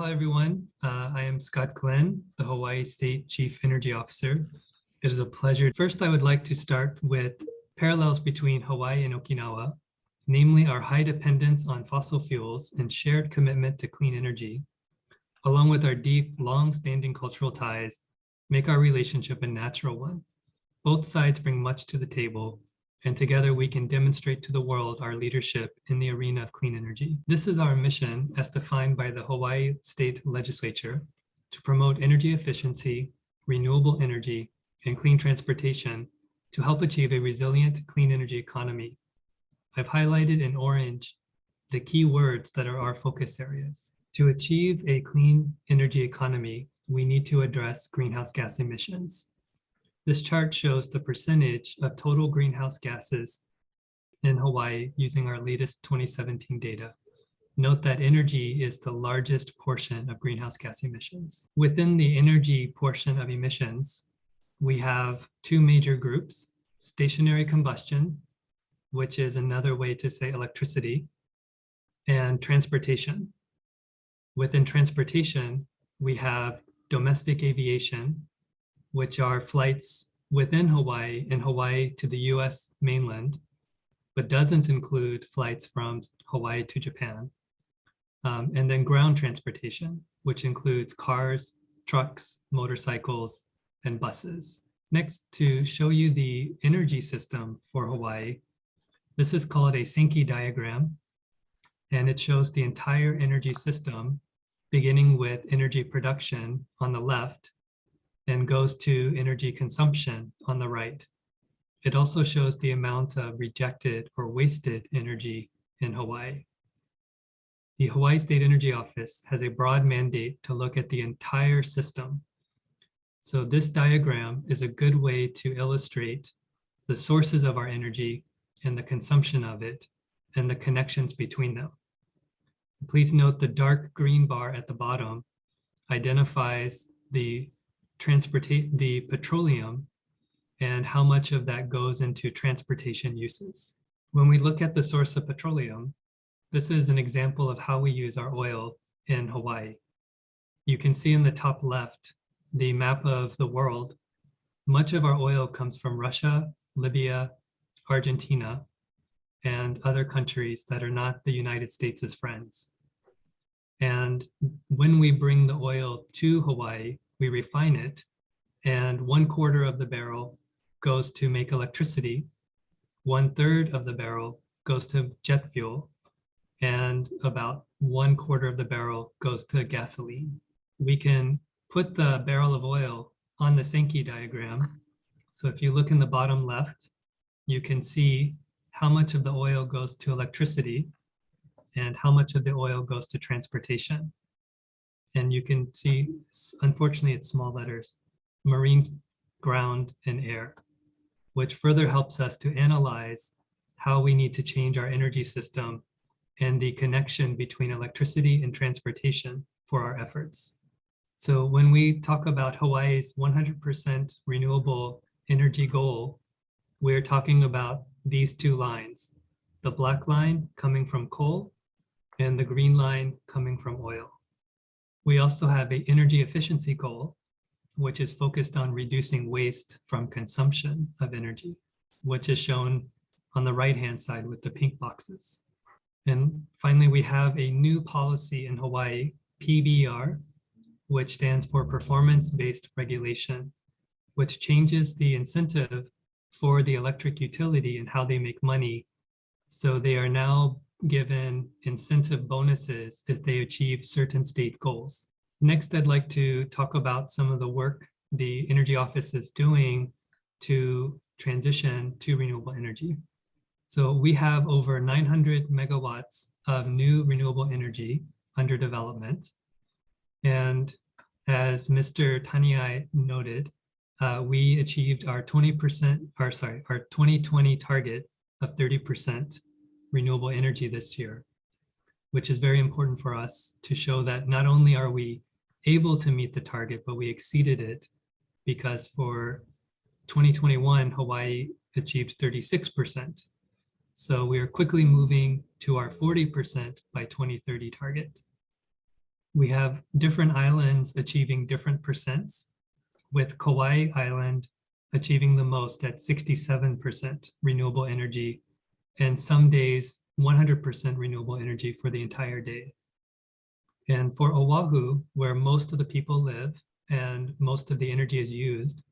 Aloha, everyone. I am Scott Glenn, the Hawaii State Chief Energy Officer. It is a pleasure. First, I would like to start with parallels between Hawaii and Okinawa, namely our high dependence on fossil fuels and shared commitment to clean energy, along with our deep, long-standing cultural ties, make our relationship a natural one. Both sides bring much to the table, and together we can demonstrate to the world our leadership in the arena of clean energy. This is our mission as defined by the Hawaii State Legislature to promote energy efficiency, renewable energy, and clean transportation to help achieve a resilient clean energy economy. I've highlighted in orange the key words that are our focus areas. To achieve a clean energy economy, we need to address greenhouse gas emissions. This chart shows the percentage of total greenhouse gases in Hawaii using our latest 2017 data. Note that energy is the largest portion of greenhouse gas emissions. Within the energy portion of emissions, we have two major groups: stationary combustion, which is another way to say electricity, and transportation. Within transportation, we have domestic aviation, which are flights within Hawaii and Hawaii to the US mainland, but doesn't include flights from Hawaii to Japan. And then ground transportation, which includes cars, trucks, motorcycles, and buses. Next, to show you the energy system for Hawaii, this is called a Sankey diagram, and it shows the entire energy system, beginning with energy production on the left, and goes to energy consumption on the right. It also shows the amount of rejected or wasted energy in Hawaii. The Hawaii State Energy Office has a broad mandate to look at the entire system. So this diagram is a good way to illustrate the sources of our energy and the consumption of it and the connections between them. Please note the dark green bar at the bottom identifies the petroleum and how much of that goes into transportation uses. When we look at the source of petroleum, this is an example of how we use our oil in Hawaii. You can see in the top left, the map of the world. Much of our oil comes from Russia, Libya, Argentina, and other countries that are not the United States' friends. And when we bring the oil to Hawaii, we refine it, and 1/4 of the barrel goes to make electricity, 1/3 of the barrel goes to jet fuel, and about 1/4 of the barrel goes to gasoline. We can put the barrel of oil on the Sankey diagram. So if you look in the bottom left, you can see how much of the oil goes to electricity and how much of the oil goes to transportation. And you can see, unfortunately, it's small letters, marine, ground, and air, which further helps us to analyze how we need to change our energy system and the connection between electricity and transportation for our efforts. So when we talk about Hawaii's 100% renewable energy goal, we're talking about these two lines, the black line coming from coal and the green line coming from oil. We also have an energy efficiency goal, which is focused on reducing waste from consumption of energy, which is shown on the right-hand side with the pink boxes. And finally, we have a new policy in Hawaii, PBR, which stands for Performance-Based Regulation, which changes the incentive for the electric utility and how they make money. So they are now given incentive bonuses if they achieve certain state goals. Next, I'd like to talk about some of the work the Energy Office is doing to transition to renewable energy. So we have over 900 megawatts of new renewable energy under development. And as Mr. Taniai noted, we achieved our 2020 target of 30% renewable energy this year, which is very important for us to show that not only are we able to meet the target, but we exceeded it, because for 2021, Hawaii achieved 36%. So we are quickly moving to our 40% by 2030 target. We have different islands achieving different percents, with Kauai Island achieving the most at 67% renewable energy, and some days 100% renewable energy for the entire day. And for Oahu, where most of the people live and most of the energy is used,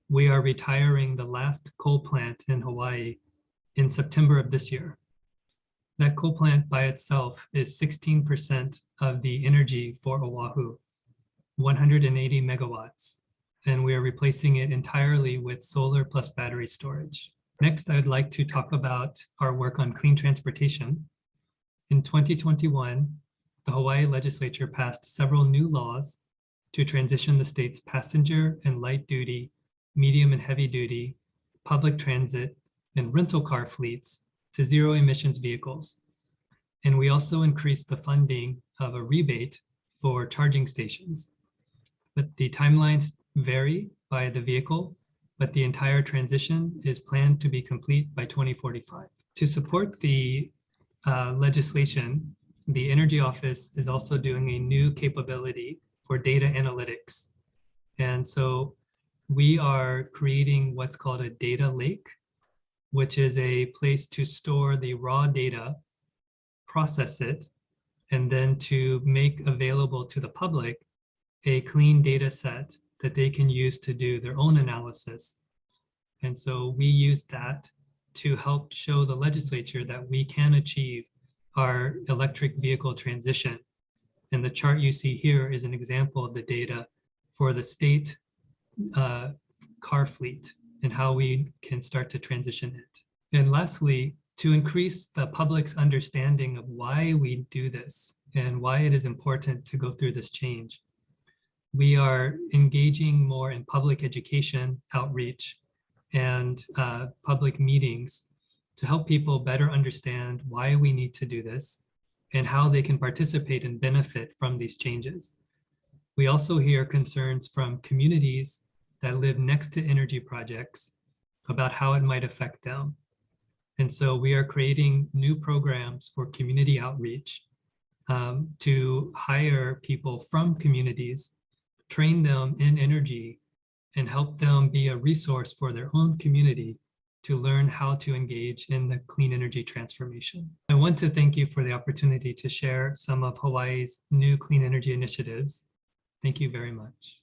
we are retiring the last coal plant in Hawaii in September of this year. That coal plant by itself is 16% of the energy for Oahu, 180 megawatts, and we are replacing it entirely with solar plus battery storage. Next, I would like to talk about our work on clean transportation. In 2021, the Hawaii legislature passed several new laws to transition the state's passenger and light duty, medium and heavy duty, public transit, and rental car fleets to zero emissions vehicles. And we also increased the funding of a rebate for charging stations. But the timelines vary by the vehicle, but the entire transition is planned to be complete by 2045. To support the legislation, the Energy Office is also doing a new capability for data analytics. And so we are creating what's called a data lake, which is a place to store the raw data, process it, and then to make available to the public a clean data set that they can use to do their own analysis. And so we use that to help show the legislature that we can achieve our electric vehicle transition. And the chart you see here is an example of the data for the state car fleet and how we can start to transition it. And lastly, to increase the public's understanding of why we do this and why it is important to go through this change, we are engaging more in public education, outreach, and public meetings to help people better understand why we need to do this and how they can participate and benefit from these changes. We also hear concerns from communities that live next to energy projects about how it might affect them. And so we are creating new programs for community outreach to hire people from communities, train them in energy, and help them be a resource for their own community to learn how to engage in the clean energy transformation. I want to thank you for the opportunity to share some of Hawaii's new clean energy initiatives. Thank you very much.